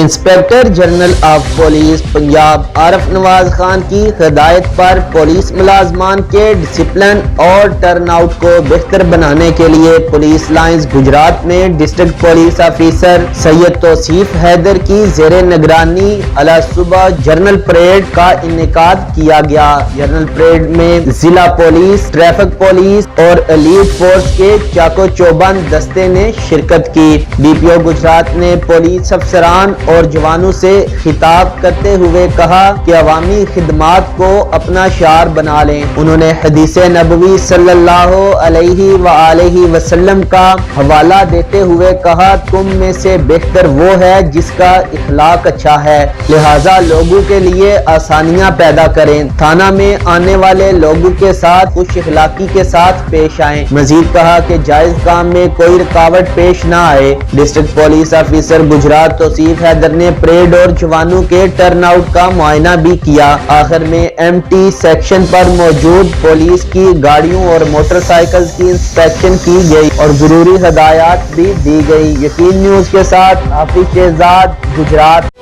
Inspector general of police Punjab Arif Nawaz Khan کی ہدایت پر police ملازمان کے ڈسپلن اور ٹرن آؤٹ کو بہتر بنانے کے لیے پولیس لائنز گجرات میں ڈسٹرکٹ پولیس آفیسر سید توصیف حیدر کی زیر نگرانی اعلی صبح جنرل پریڈ کا انعقاد کیا گیا۔ جنرل پریڈ میں ضلع پولیس، ٹریفک پولیس اور ایلیٹ فورس کے چاکو چوبند دستے نے شرکت کی۔ ڈی پی او گجرات نے پولیس افسران اور جوانوں سے خطاب کرتے ہوئے کہا کہ عوامی خدمات کو اپنا شعار بنا لیں۔ انہوں نے حدیث نبوی صلی اللہ علیہ وآلہ وسلم کا حوالہ دیتے ہوئے کہا، تم میں سے بہتر وہ ہے جس کا اخلاق اچھا ہے، لہٰذا لوگوں کے لیے آسانیاں پیدا کریں، تھانہ میں آنے والے لوگوں کے ساتھ خوش اخلاقی کے ساتھ پیش آئیں۔ مزید کہا کہ جائز کام میں کوئی رکاوٹ پیش نہ آئے۔ ڈسٹرکٹ پولیس آفیسر گجرات توصیف حیدر نے پریڈ اور جوانوں کے ٹرن آؤٹ کا معائنہ بھی کیا۔ آخر میں ایم ٹی سیکشن پر موجود پولیس کی گاڑیوں اور موٹر سائیکلز کی انسپیکشن کی گئی اور ضروری ہدایات بھی دی گئی۔ یقین نیوز کے ساتھ حافظ شہزاد، گجرات۔